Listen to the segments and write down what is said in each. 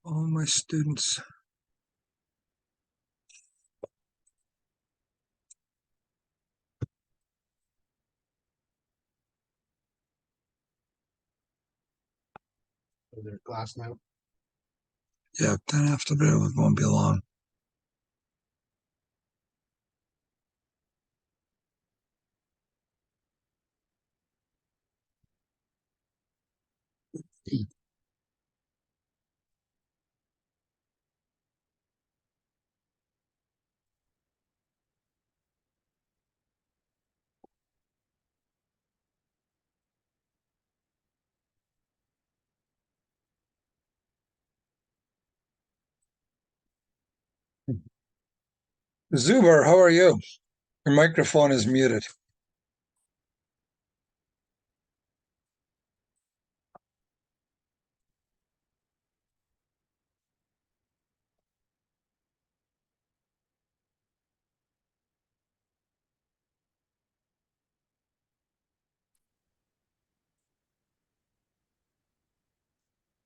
All my students. Their class now. Yeah, 10 after it won't be long. Zuber, how are you? Your microphone is muted.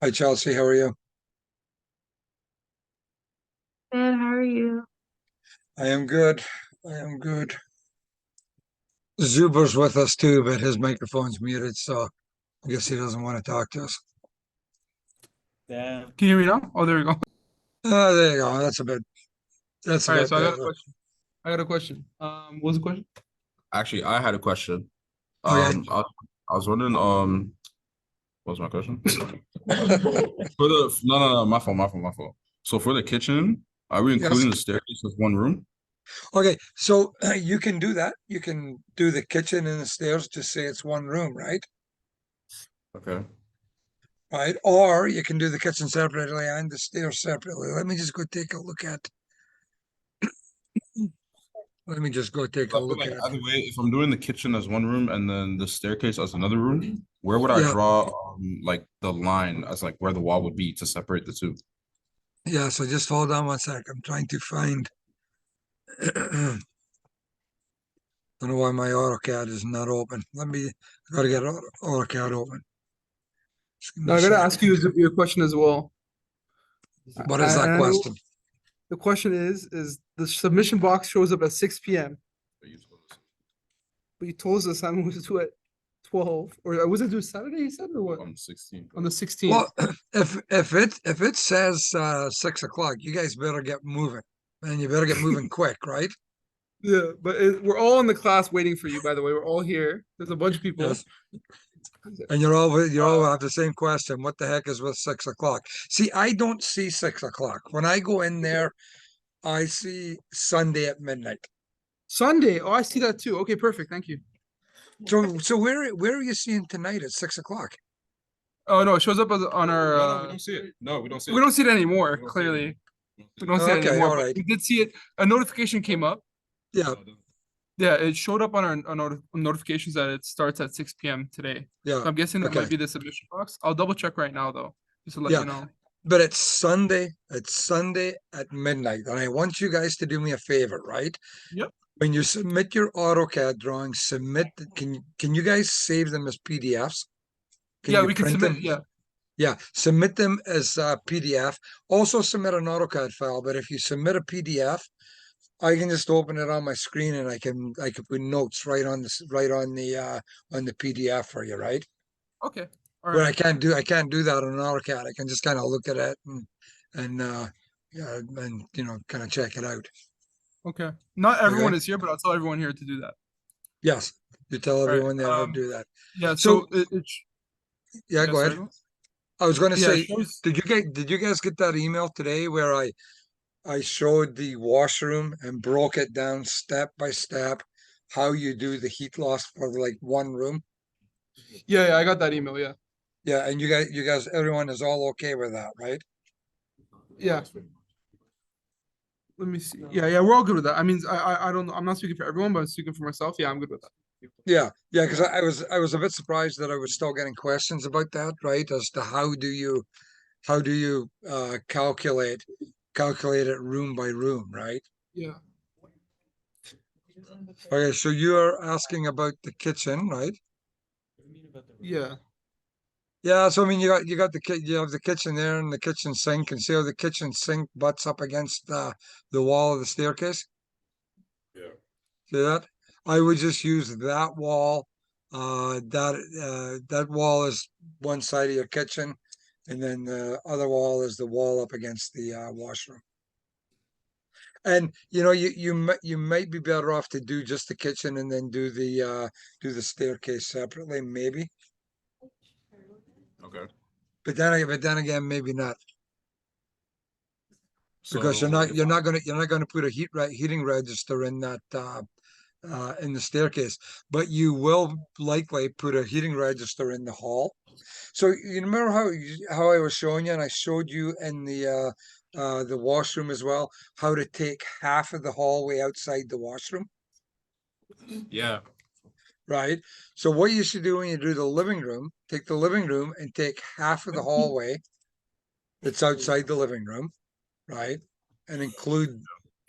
Hi, Chelsea. How are you? Good, how are you? I am good. I am good. Zuber's with us too, but his microphone's muted, so I guess he doesn't want to talk to us. Damn. Can you hear me now? Oh, there we go. Oh, there you go. That's a bit. That's a All right, bit so I got a better. question. What was the question? Actually, I had a question. Okay. I was wondering, what was my question? No, my fault. So for the kitchen, are we including Yes. the staircase as one room? Okay, so you can do that. You can do the kitchen and the stairs, just say it's one room, right? Okay. Right? Or you can do the kitchen separately and the stairs separately. Let me just go take a look at. Let me just go take I a feel look like at. either way, if I'm doing the kitchen as one room and then the staircase as another room, where would I Yeah. draw like the line as like where the wall would be to separate the two? Yeah, so just hold on one sec. I'm trying to find. I don't know why my AutoCAD is not open. I gotta get AutoCAD open. Just give me No, a I gotta sec. ask you your question as well. What is that I know question? the question is the submission box shows up at 6 p.m. But you told us the assignment was due at 12, or was it due Saturday, you said, or what? On 16. On the 16th. Well, if it says 6 o'clock, you guys better get moving, and you better get moving quick, right? Yeah, but we're all in the class waiting for you, by the way. We're all here. There's a bunch of people. Yes. And you all have the same question. What the heck is with 6 o'clock? See, I don't see 6 o'clock. When I go in there, I see Sunday at midnight. Sunday. Oh, I see that too. Okay, perfect. Thank you. So where are you seeing tonight at 6 o'clock? Oh no, it shows up on our. No, we don't see it. No, we don't see it. We don't see it anymore. Clearly, we don't see it Okay, anymore. all But right. we did see it. A notification came up. Yeah, Yeah, it showed up on our notifications that it starts at 6 p.m. today. yeah. So I'm guessing that Okay. might be the submission box. I'll double check right now though, just to let Yeah. you know. But it's Sunday. It's Sunday at midnight, and I want you guys to do me a favor, right? Yep. When you submit your AutoCAD drawings, can you guys save them as PDFs? Can Yeah, you we can print submit. them? Yeah. Yeah, submit them as PDF. Also submit an AutoCAD file, but if you submit a PDF, I can just open it on my screen and I can put notes right on the PDF for you, right? Okay. All But right. I can't do that on AutoCAD. I can just kind of look at it and yeah, and kind of check it out. Okay. Not everyone Okay. is here, but I'll tell everyone here to do that. Yes, you tell right, everyone there to do that. Yeah. So So yeah, go ahead. sorry. I was going to Yeah, say, it shows. did you guys get that email today where I showed the washroom and broke it down step by step how you do the heat loss for like one room? Yeah, I got that email. Yeah. Yeah, and you guys, everyone is all okay with that, right? Yeah. Let me see. Yeah, we're all good with that. I mean, I don't know. I'm not speaking for everyone, but I'm speaking for myself. Yeah, I'm good with that. Yeah, because I was a bit surprised that I was still getting questions about that, right? As to how do you calculate it room by room, right? Yeah. Okay, so you are asking about the kitchen, right? Yeah. Yeah, so I mean, you have the kitchen there and the kitchen sink, and see how the kitchen sink butts up against the wall of the staircase? Yeah. See that? I would just use that wall. That wall is one side of your kitchen, and then the other wall is the wall up against the washroom. And you know, you might be better off to do just the kitchen and then do the staircase separately, maybe. Okay. But then again, maybe not. Because So you're not gonna put a heating register in that in the staircase, but you will likely put a heating register in the hall. So you remember how I was showing you, and I showed you in the washroom as well, how to take half of the hallway outside the washroom, yeah. right? So what you should do when you do the living room, take the living room and take half of the hallway that's outside the living room, right? And include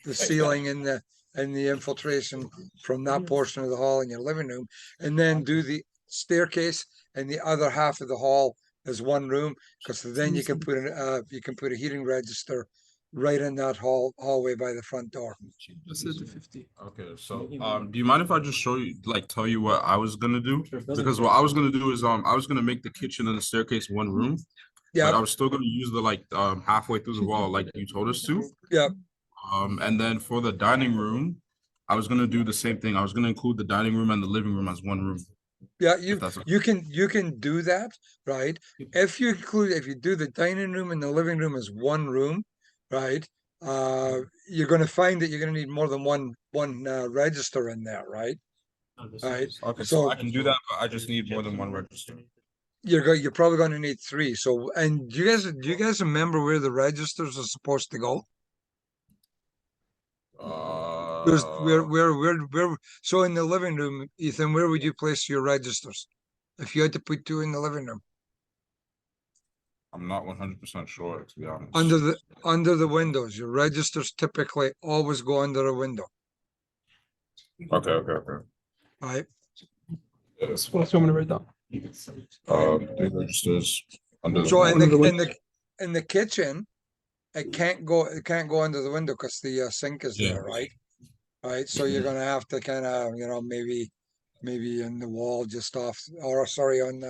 the ceiling and the infiltration from that portion of the hall in your living room, and then do the staircase and the other half of the hall as one room, because then you can put a heating register right in that hallway by the front door. Just said to 50. Okay, so do you mind if I just show you, like, tell you what I was gonna do? Because what I was gonna do is I was gonna make the kitchen and the staircase one room, but Yeah, I was still gonna use the like halfway through the wall like you told us to. yeah, And then for the dining room, I was gonna do the same thing. I was gonna include the dining room and the living room as one room. yeah. If that's okay. You can do that, right? If you do the dining room and the living room as one room, right? You're going to find that you're going to need more than one register in there, right? Right. Okay, so So I can do that, but I just need more than one register. you're probably going to need three. So, and do you guys remember where the registers are supposed to go? There's Uh, where so in the living room, Ethan, where would you place your registers if you had to put two in the living room? I'm not 100% sure, to be Under honest. the under the windows. Your registers typically always go under a window, Okay. right? That's what I'm gonna write down. Three registers under the So wall. Under the window. in the kitchen, it can't go under the window because the sink is Yeah. there, right? Right. So you're gonna have to kind of, you know, maybe in the wall just off, or sorry, on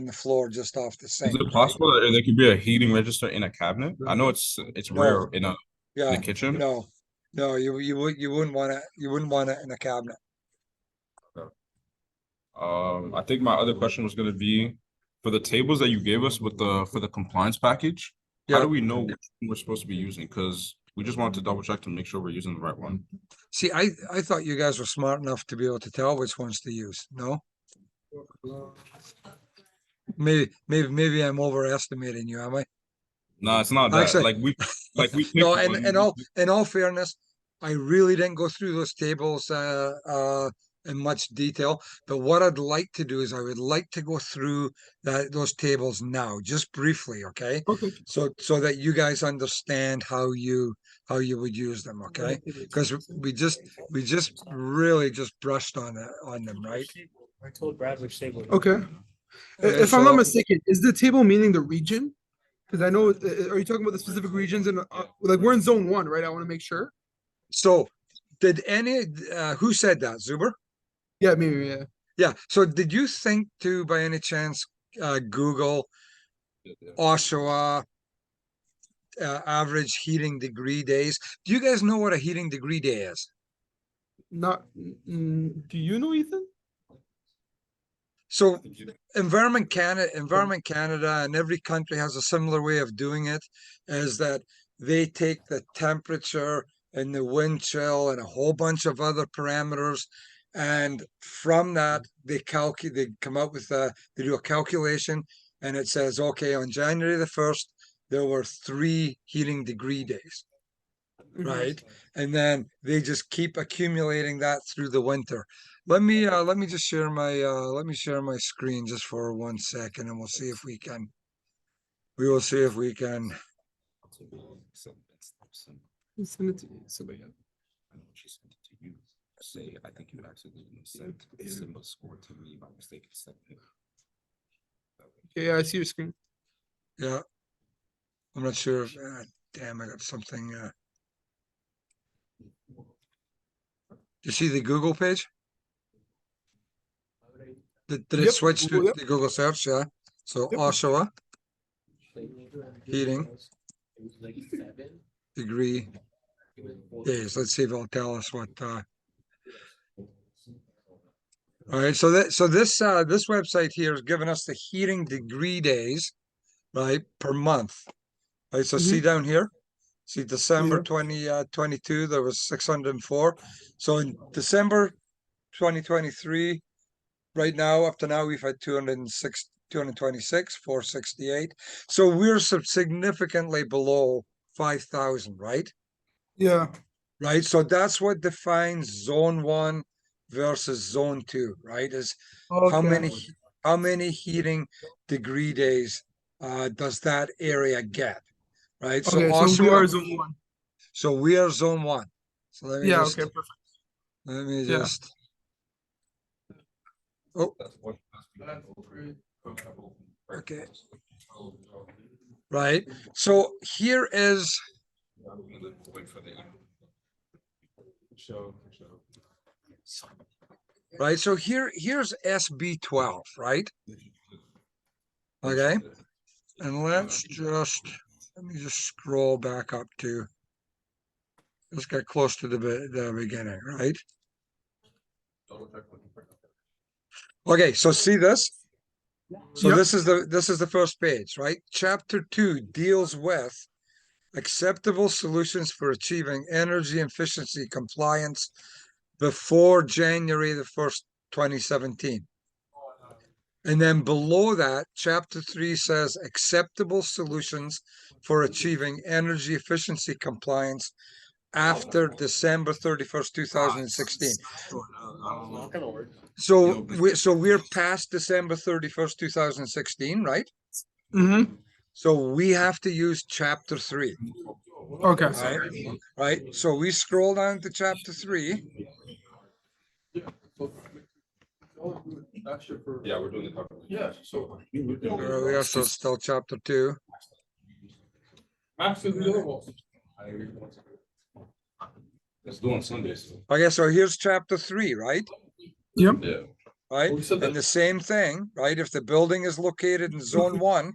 the floor just off the Is sink, it right? possible that there could be a heating register in a cabinet? I know it's rare No, in a yeah, kitchen. no, no. You wouldn't want it. You wouldn't want it in a cabinet. I think my other question was gonna be for the tables that you gave us with the for the compliance package, how Yeah. do we know which one we're supposed to be using? Because we just wanted to double check to make sure we're using the right one. See, I thought you guys were smart enough to be able to tell which ones to use. No, maybe I'm overestimating you, am I? No, it's not that. Actually, Like we no. picked one. In all fairness, I really didn't go through those tables in much detail. But what I'd like to do is I would like to go through those tables now, just briefly, okay? Okay. So that you guys understand how you would use them, okay? Because we just really just brushed on them, right? I told Brad which table. Okay. Okay, If I'm not so mistaken, is the table meaning the region? Because I know, are you talking about the specific regions? And like we're in zone one, right? I want to make sure. so did any who said that, Zuber? Yeah, maybe. Yeah. Yeah. So did you think to by any chance Google Oshawa average heating degree days? Do you guys know what a heating degree day is? Not. Do you know, Ethan? So Environment Canada and every country has a similar way of doing it, is that they take the temperature and the wind chill and a whole bunch of other parameters. And from that, they come up with they do a calculation and it says, okay, on January the 1st, there were 3 heating degree days, right? And then they just keep accumulating that through the winter. Let me just share my let me share my screen just for 1 second and we'll see if we will see if we can. Send it to me. Somebody. I know she sent it to you. Say, I think you accidentally sent a symbol score to me by mistake. Okay, yeah, I see your screen. Yeah. I'm not sure if, damn, I got something, you see the Google page? Did it Yep, switch to Google, yep. the Google search? Yeah. So Yep. Oshawa heating degree days. Let's see if it'll tell us what, all right. So this website here is giving us the heating degree days, right, per month. Right. So see down here, see December Yeah. 2022, there was 604. So in December 2023, right now, up to now, we've had 206, 226, 468. So we're significantly below 5,000, right? Yeah. Right. So that's what defines zone 1 versus zone 2, right? Is how Okay. many heating degree days does that area get? Right. So Okay, so we Oshawa, are zone 1. so we are zone 1. So Yeah, okay, perfect. let me Yeah. just, oh, okay. Right. So here is, right. So here's SB12, right? Okay. And let me just scroll back up to, let's get close to the beginning, right? Okay, so see this? So Yep. this is the first page, right? Chapter 2 deals with acceptable solutions for achieving energy efficiency compliance before January the 1st, 2017. And then below that, chapter 3 says acceptable solutions for achieving energy efficiency compliance after December 31st, 2016. Not gonna work. So we're past December 31st, 2016, right? Mm-hmm. So we have to use chapter 3, Okay. right? Right. So we scroll down to chapter 3. Yeah, we're doing the cover. Yeah, so. Where we are, so it's still chapter 2. Let's do on Sundays. Okay, so here's chapter 3, right? Yep. Yeah. Right. And the same thing, right? If the building is located in zone 1,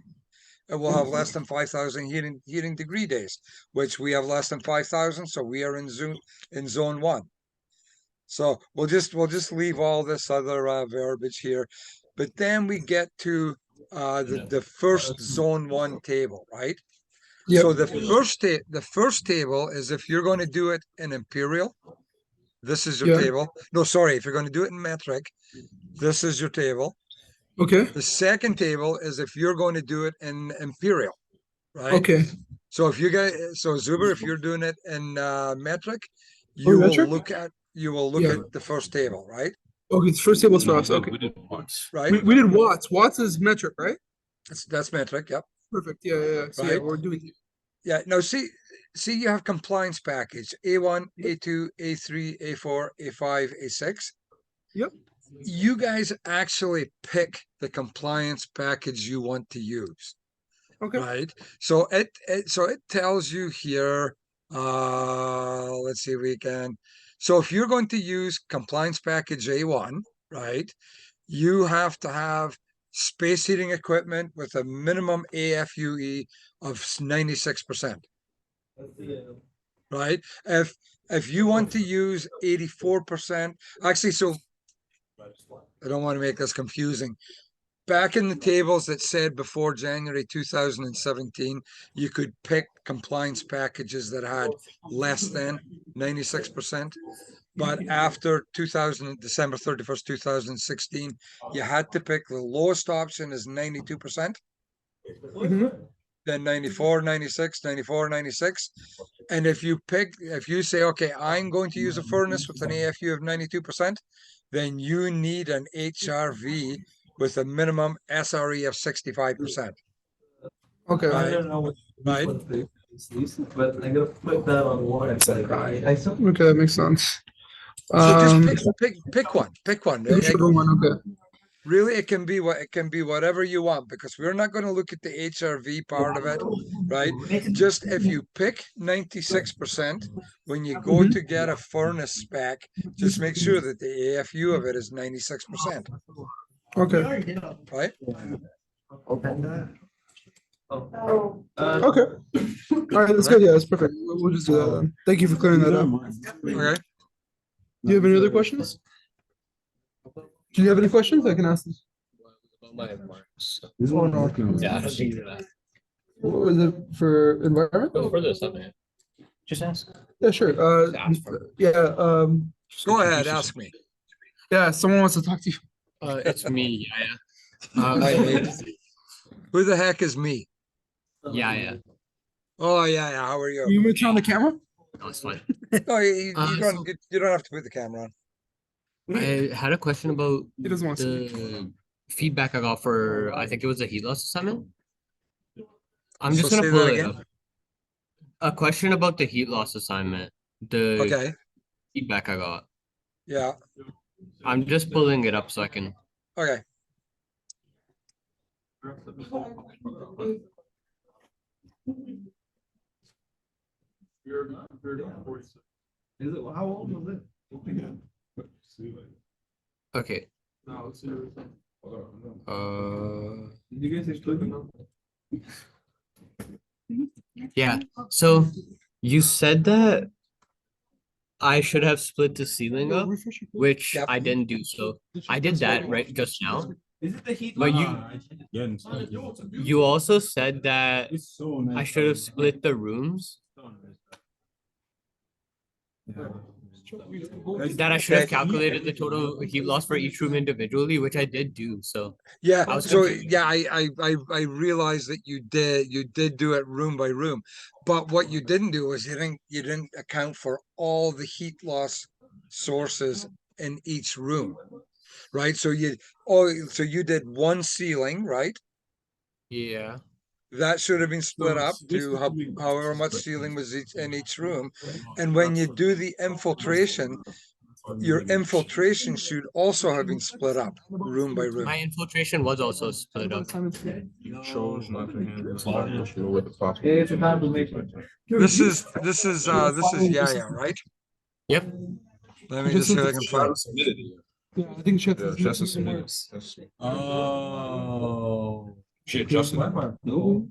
it will have less than 5,000 heating degree days, which we have less than 5,000, so we are in zone 1. So we'll just leave all this other verbiage here, but then we get to the first zone 1 table, right? Yep. So the first table is if you're going to do it in imperial, this is your Yeah. table. No, sorry, if you're going to do it in metric, this is your table. Okay. The second table is if you're going to do it in imperial, right? Okay. So if you guys, so Zuber, if you're doing it in metric, Oh, you will metric? look at Yeah. the first table, right? Okay, it's first tables for us. Okay. We did once. Right. We did watts. Watts is metric, right? That's metric. Yep. Perfect. Yeah, yeah, yeah. So yeah, Right. we're doing Yeah. Now see, you have compliance package A1, A2, A3, A4, A5, A6. Yep. You guys actually pick the compliance package you want to use. Okay. Right. So it tells you here, let's see if we can. So if you're going to use compliance package A1, right, you have to have space heating equipment with a minimum AFUE of 96%. Right. If you want to use 84%, actually, so I don't want to make this confusing. Back in the tables that said before January 2017, you could pick compliance packages that had less than 96%. But after December 31st, 2016, you had to pick the lowest option is 92%, Mhm. then 94, 96, 94, 96. And if you say, okay, I'm going to use a furnace with an AFU of 92%, then you need an HRV with a minimum SRE of 65%. Okay. Right. don't know what. Right. But I'm gonna put that on one. It's like, Okay, that makes sense. So just pick one. Pick one. Whichever one, okay. Really, it can be whatever you want, because we're not going to look at the HRV part of it, right? Just if you pick 96%, when you go to get a furnace spec, just make sure that the AFU of it is 96%, Okay. right? Okay. All right, that's good. Yeah, that's perfect. We'll just do that then. Thank you for clearing that up. Okay. Do you have any other questions? Do you have any questions? I can ask them. Oh, no. Yeah, I don't think you're that. What was it for environment? Go further, something. Just ask. Yeah, sure. Just ask for it. Yeah, Go ahead, ask me. yeah, someone wants to talk to you. It's me, yeah. Hi, mate. Who the heck is me? Yeah. Oh yeah, how are You you? want to turn on the camera? No, it's fine. No, you don't. So- You don't have to put the camera on. I had a question about He doesn't want to. the feedback I got for, I think it was a heat loss assignment. I'm So just gonna say pull that it again. up. A question about the heat loss assignment, the Okay. feedback I got. Yeah. I'm just pulling it up so I can. Okay. Is it, how old was it? Okay. Did you guys explain? Yeah. So you said that I should have split the ceiling up, which Yep. I didn't do. So I did that right just now. Is it the heat? But you also said that I should have split the rooms. That I should have Okay. calculated the total heat loss for each room individually, which I did do. So Yeah. I was So confused. yeah, I realized that you did do it room by room, but what you didn't do was you didn't account for all the heat loss sources in each room, right? So you did one ceiling, right? Yeah. That should have been split up to however much ceiling was in each room. And when you do the infiltration, your infiltration should also have been split up room by room. My infiltration was also split up. You chose not to handle the issue with the possible. It's a confirmation. This is yeah, right? Yep. Let me just see if I can find. Yeah, I think Chet. Yeah, Jess is submitted. Oh. She adjusted it. No.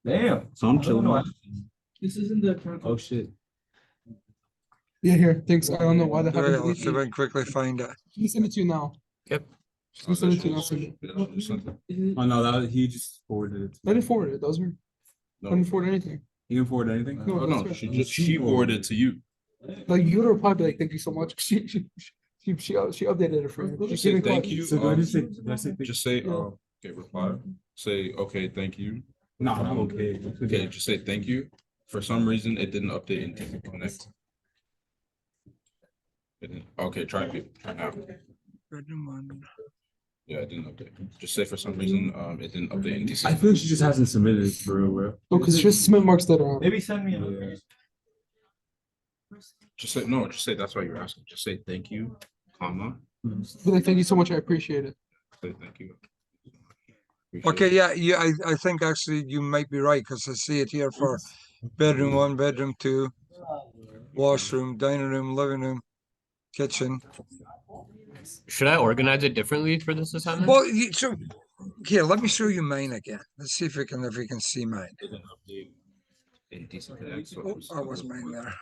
Damn. So I'm chilling. This isn't the. Oh, shit. Yeah, here. Thanks. I don't know why that Yeah, happened. let's see if I can quickly find it. Let me send it to you now. Yep. Let me send it to you now. Send it. Oh, no, that he just forwarded it. I didn't forward it. That was me. I didn't forward anything. He didn't forward anything? No, Oh, that's no, right. she forwarded it to you. Like you would reply, be like, "Thank you so much." She updated it for you. Just She say didn't thank call- you. So do I just say, do I say thank Just say, Yeah. okay, reply. Say, okay, thank you. No, I'm okay. Okay, just say thank you. For some reason, it didn't update into Connect. Okay, try it. Try now. Yeah, it didn't update. Just say for some reason, it didn't update into. I feel like she just hasn't submitted it for real, bro. Oh, because just submit marks that are on. Maybe send me. Just say, no, just say, that's why you're asking. Just say thank you, comma, Be like, thank you so much. I appreciate it. say thank you. Okay, yeah, I think actually you might be right, because I see it here for bedroom 1, bedroom 2, washroom, dining room, living room, kitchen. Should I organize it differently for this assignment? Well, so here, let me show you mine again. Let's see if we can see mine. Didn't update in DC Connect, so it Oh, was- or was mine there?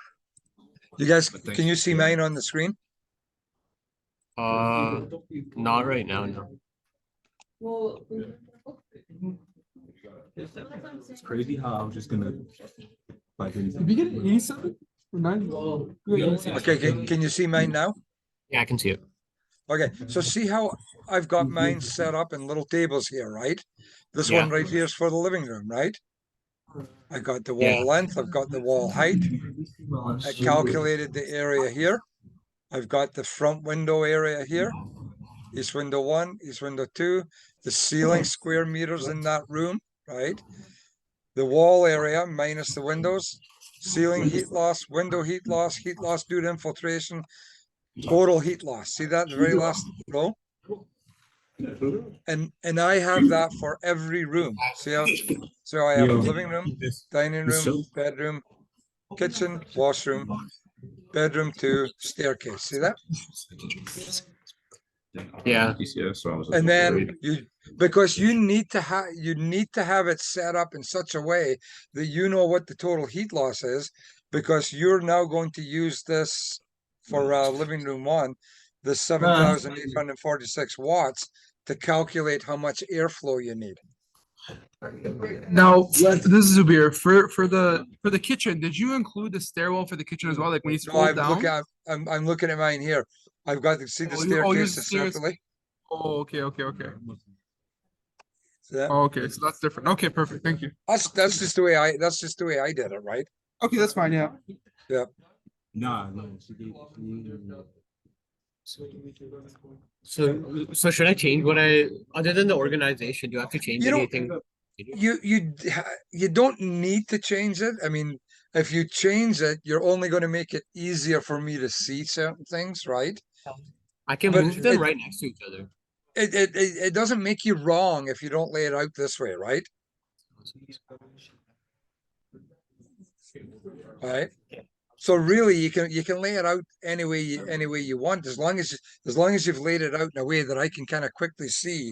You guys, can you see mine on the screen? Not right now, no. It's crazy how I was just gonna. Like, Did we get an 87 or 90? Okay, can you see mine now? Yeah, I can see it. Okay, so see how I've got mine set up in little tables here, right? This Yeah. one right here is for the living room, right? I got the Yeah. wall length, I've got the wall height. I calculated the area here. I've got the front window area here. East window 1, east window 2, the ceiling square meters in that room, right? The wall area minus the windows, ceiling heat loss, window heat loss due to infiltration, total heat loss. See that, the very last row? And I have that for every room. See how, so I have a living room, dining room, bedroom, kitchen, washroom, bedroom 2, staircase. See that? Yeah. And then because you need to have it set up in such a way that you know what the total heat loss is, because you're now going to use this for living room 1, the 7,846 watts, to calculate how much airflow you need. Now, this is Zubir, for the kitchen, did you include the stairwell for the kitchen as well? Like when you No, scroll down? I'm looking at mine here. I've got to see the Yours staircases is stairs. separately. Oh, okay. See that? Oh, okay, so that's different. Okay, perfect. Thank you. That's just the way I did it, right? Okay, that's fine. Yeah. Yeah. So should I change other than the organization, do you have to change You don't- anything? You don't need to change it. I mean, if you change it, you're only going to make it easier for me to see certain things, right? I can But move them it- right next to each other. It doesn't make you wrong if you don't lay it out this way, right? Right. So really, you can lay it out any way you want, as long as you've laid it out in a way that I can kind of quickly see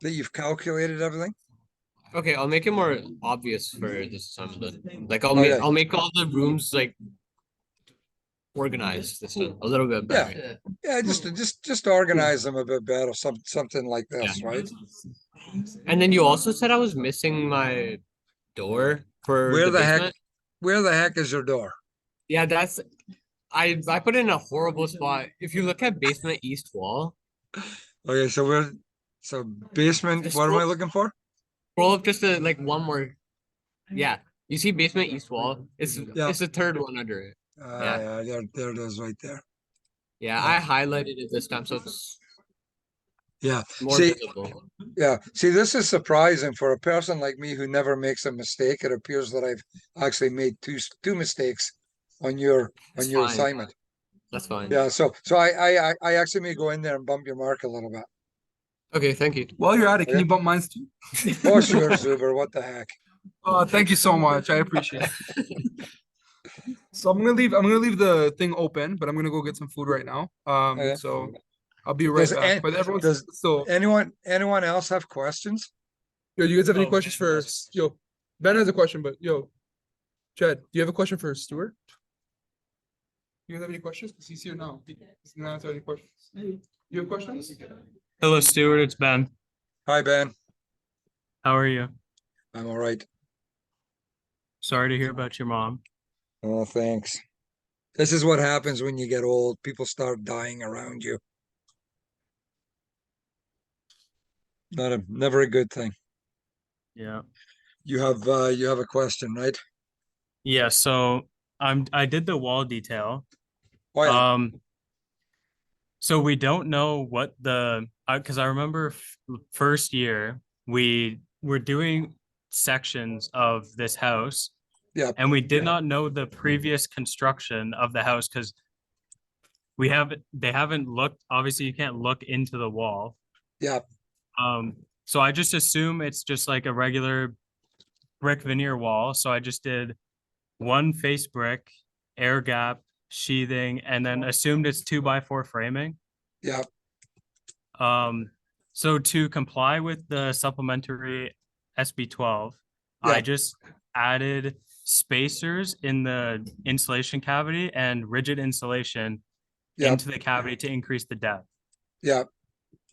that you've calculated everything. Okay, I'll make it more obvious for this time then. Like Okay. I'll make all the rooms like organized this time a little bit better. Yeah, just organize them a bit better, something like this, Yeah. right? And then you also said I was missing my door for Where the the heck basement. where the heck is your door? Yeah, I put it in a horrible spot. If you look at basement east wall, Okay, so basement, Just what am I scroll- looking for? scroll up just like one more. Yeah, you see basement east wall. It's the third one under it. Yeah. Yeah, there it is right there. Yeah, Yeah. I highlighted it this time, so it's Yeah. more See, visible. yeah. See, this is surprising for a person like me who never makes a mistake. It appears that I've actually made two mistakes on your That's on your fine. assignment. That's fine. Yeah, so I actually may go in there and bump your mark a little bit. Okay, thank you. While you're at it, can Okay. you bump mine too? Oh, sure, Zuber, what the heck? Oh, thank you so much. I appreciate it. So I'm gonna leave the thing open, but I'm gonna go get some food right now. Okay. So I'll be right Does back. an- But everyone's does still. Anyone else have questions? Yo, you guys have any Oh, questions Ben for has- yo? Ben has a question, but yo, Chad, do you have a question for Stuart? You guys have any questions? Because he's here now. He's gonna answer any questions. You have questions? Hello, Stuart. It's Ben. Hi, Ben. How are you? I'm all right. Sorry to hear about your mom. Oh, thanks. This is what happens when you get old. People start dying around you. Never a good thing. Yeah. You have a question, right? Yeah. So I did the wall detail. Oh yeah. So we don't know what because I remember first year we were doing sections of this house. Yeah. And we did not know the previous construction of the house because they haven't looked, obviously you can't look into the wall. Yeah. So I just assume it's just like a regular brick veneer wall. So I just did one face brick, air gap, sheathing, and then assumed it's 2x4 framing. Yeah. So to comply with the supplementary SB 12, Yeah. I just added spacers in the insulation cavity and rigid insulation Yeah. into the cavity to increase the depth. Yeah.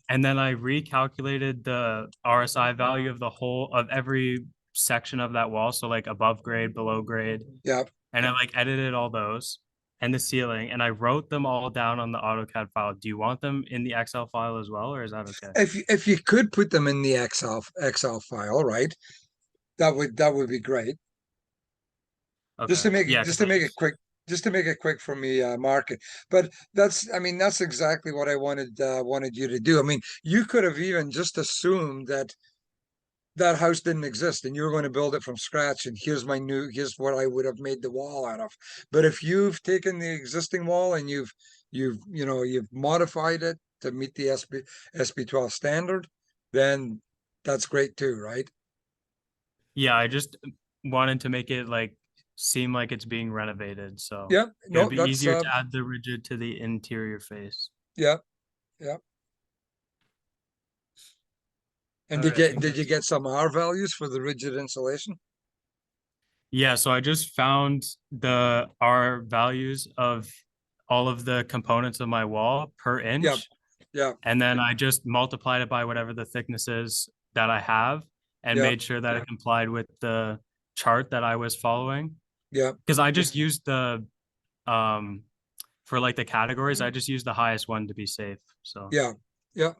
And then I recalculated the RSI value of every section of that wall. So like above grade, below grade. Yeah. And I like edited all those and the ceiling and I wrote them all down on the AutoCAD file. Do you want them in the Excel file as well, or is that okay? If you could put them in the Excel file, right? That would be great. Just to Okay. make Yeah, just to make it quick for me, Mark. But that's exactly what I wanted you to do. I mean, you could have even just assumed that house didn't exist and you were going to build it from scratch. And here's what I would have made the wall out of. But if you've taken the existing wall and you've modified it to meet the SB 12 standard, then that's great too, right? Yeah, I just wanted to make it like seem like it's being renovated, so. Yeah, no, It'd be that's, easier to add the rigid to the interior face. yeah, yeah. And Alright, I think did you that's get some R values for the rigid insulation? Yeah, so I just found the R values of all of the components of my wall per inch. Yeah, And then I just multiplied it by whatever the thickness is that I have and Yeah. made sure that it complied with the chart that I was following. yeah, Because I just used the for like the categories, I just used the highest one to be safe. So yeah, yeah.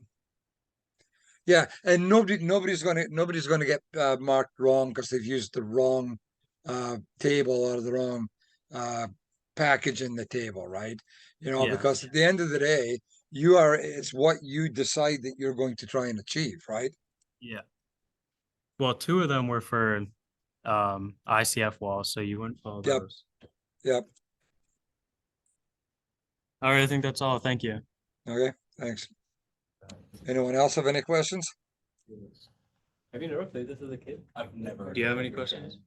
Yeah, and nobody's gonna get marked wrong because they've used the wrong table or the wrong package in the table, right? You know, Yeah. because at the end of the day, it's what you decide that you're going to try and achieve, right? yeah. Well, two of them were for ICF walls, so you wouldn't follow Yep. those. Yep. All right, I think that's all. Thank you. Okay, thanks. Anyone else have any questions? Have you never played this as a kid? I've never. Do you have any questions?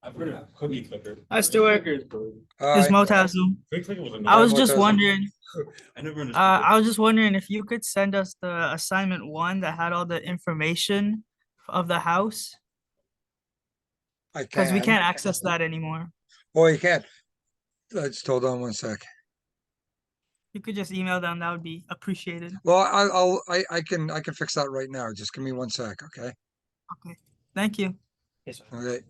I've heard of cookie clicker. Hi, Stuart. Hi. It's Motazu. Cookie clicker was a I was Motazu. just wondering, I never understood. I was just wondering if you could send us the assignment 1 that had all the information of the house, I because we can. can't access that anymore. Oh, you can't. Let's hold on one sec. You could just email them, that would be appreciated. Well, I can fix that right now. Just give me one sec, okay? Okay, thank you. Okay.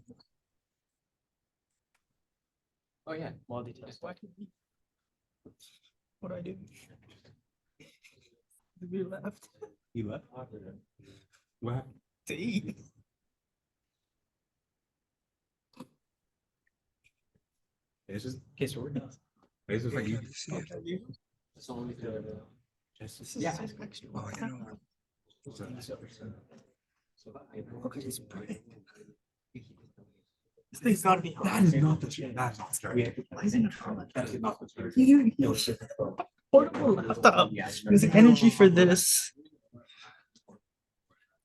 Oh, yeah, more details. What do I do? We left You left? What happened? to eat. It's just. Okay, so we're done. It's just like you. See it. That's only the. Yeah. Oh, you know, Look at this brick. This thing's gotta be hot. That is not the chair. That is not the chair. Why is it not hot? That is not the chair. Portable laptop. There's energy for this.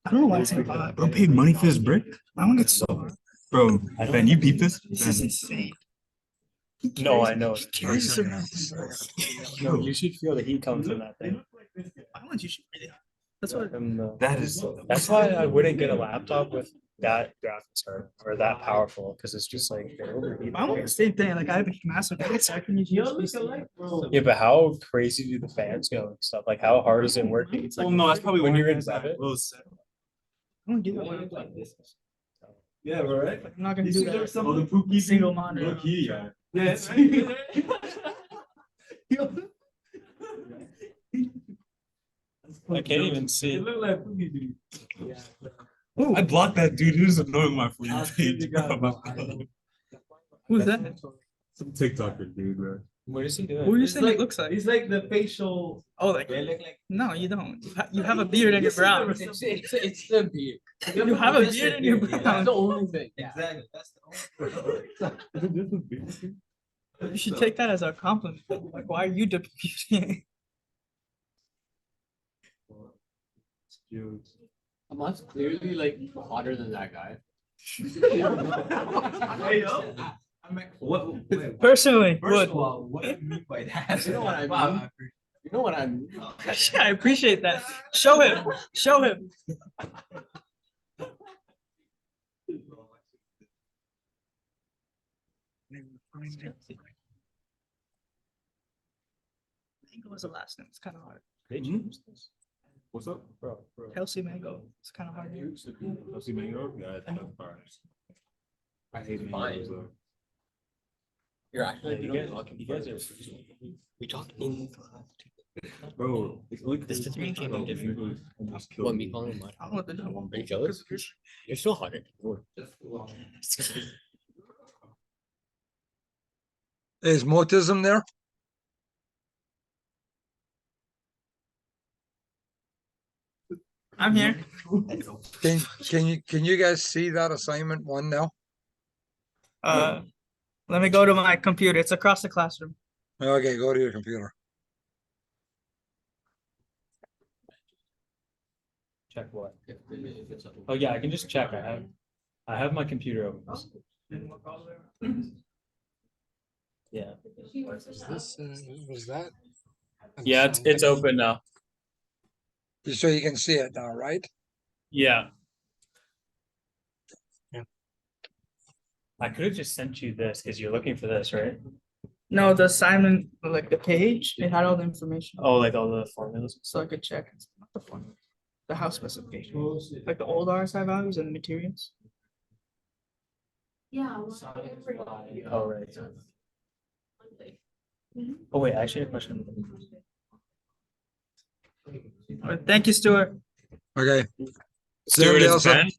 I don't know why it's so hot. Bro paid money for this brick? I don't get so hot. Bro, Ben, you peep this? This is insane. No, I know. He carries it around. No, you should feel the heat coming from that thing. I want you to really. That's what. That is. That's why I wouldn't get a laptop with that graphics card or that powerful, because it's just like they overheat. I want the same thing. Like I have a massive so I can use USB-C. Yeah, but how crazy do the fans go and stuff? Like how hard is it working? It's like Well, no, that's probably when why you're in it's at bed. I'm gonna do that when I'm like this. Yeah, right. I'm not gonna do that. Single monitor. Yeah. Yes. I can't even see. I blocked that dude. He was annoying my phone page. Who's that? Some TikToker dude, bro. What is he doing? Who do you think it looks like? It's like the facial. Oh, like They look like. no, you don't. You have a beard and you're brown. It's the beard. You have a beard and you're That's brown. the only thing. Exactly. That's the only thing. You should take that as a compliment. Like, why are you debuting? Amon's clearly like hotter than that guy. What? Personally, First would. of all, what do you mean by that? You know what I mean? You know what I mean? Yeah, I appreciate that. Show him. Show him. Mango was the last name. It's kind of hard. What's up, bro? Kelsey Mango. It's kind of hard. Kelsey Mango? Yeah, that's fine. I hate Fine. mangoes though. You're actually You guys are. we talked in Bro, look. This is me came out different. What me calling mine? I don't know what to do. Are you jealous? You're still hotter. Is Motism there? I'm here. Can you guys see that assignment 1 now? Let me go to my computer. It's across the classroom. Okay, go to your computer. Check what? Oh, yeah, I can just check. I have my computer open. Yeah. Is this, was that? Yeah, it's open now. So you can see it now, right? Yeah. Yeah. I could have just sent you this because you're looking for this, right? No, the assignment, like the page, it had all the information. Oh, like all the formulas. So I could check, not the formula, the house specification, like the old RSI values and the materials. Oh, right. Oh, wait, I actually have a question. All right, thank you, Stuart. Okay. Stuart, Anybody it's else have- Ben.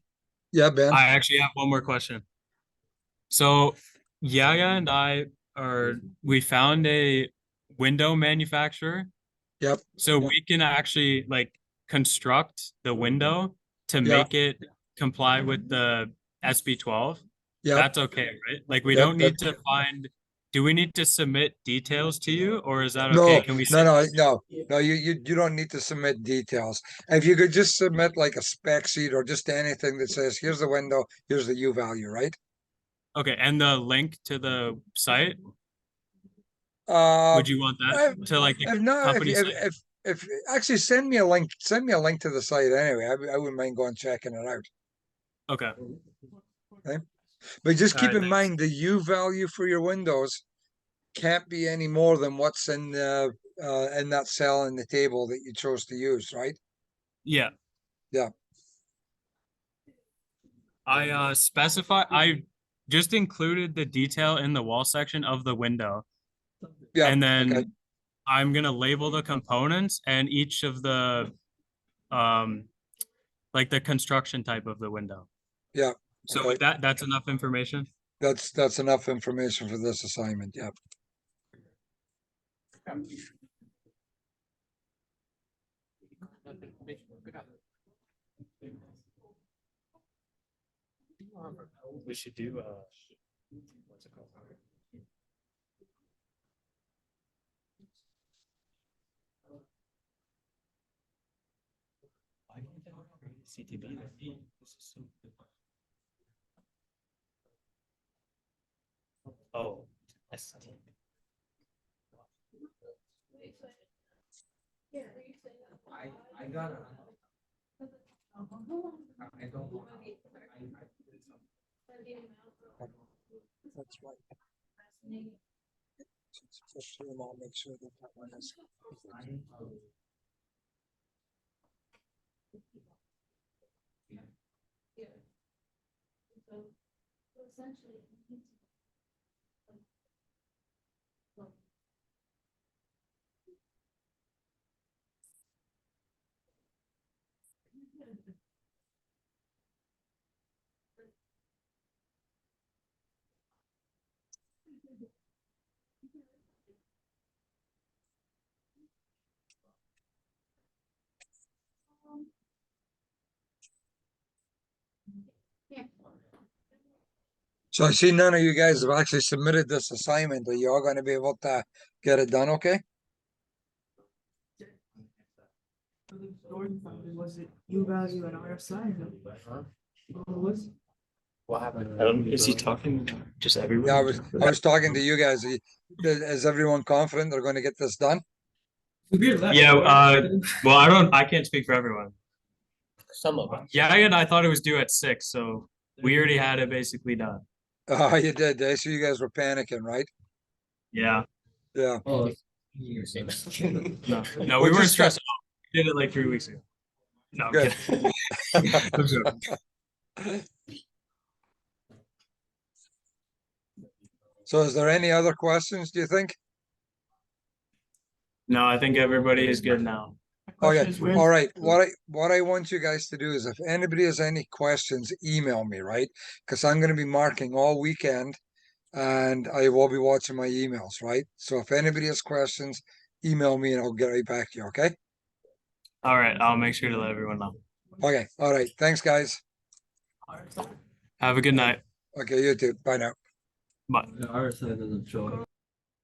Yeah, Ben. I actually have one more question. So Yaga and I we found a window manufacturer. Yep. So we can actually like construct the window to Yeah. make it comply with the SB 12. Yep. That's okay, right? Like we Yep, don't need to do we need to submit details to you or is that No, okay? Can we no, you don't need to submit details. If you could just submit like a spec sheet or just anything that says, here's the window, here's the U value, right? Okay, and the link to the site, Uh, would you want that to like the if not, company site? if actually send me a link to the site anyway. I wouldn't mind going checking it out. Okay. But just keep Alright, in thanks. mind the U value for your windows can't be any more than what's in that cell in the table that you chose to use, right? Yeah. Yeah. I just included the detail in the wall section of the window. Yeah. And then okay. I'm gonna label the components and each of the like the construction type of the window. Yeah. So okay. with that's enough information. That's enough information for this assignment. Yeah. We should do what's it called? Why didn't I create CTB? This is so different. Oh, ST. I got it. I don't want. That's right. Just I'll make sure that that one is. So I see none of you guys have actually submitted this assignment. Are you all going to be able to get it done? Okay. Was it U value and RSI? What happened? Is he talking to just everyone? Yeah, I was talking to you guys. Is everyone confident they're going to get this done? Yeah, well, I can't speak for everyone. Some of us. Yeah, and I thought it was due at 6, so we already had it basically done. Oh, you did. I see you guys were panicking, right? Yeah. Yeah. Oh. No, we Well, weren't just- stressed out. We did it like 3 weeks ago. No, I'm Good. kidding. I'm joking. So is there any other questions, do you think? No, I think everybody is good now. Okay, all right. What I want you guys to do is if anybody has any questions, email me, right? Because I'm going to be marking all weekend and I will be watching my emails, right? So if anybody has questions, email me and I'll get right back to you, okay? All right, I'll make sure to let everyone know. Okay, all right. Thanks, guys. Have a good night. Okay, you too. Bye now. Bye. The RSI doesn't show.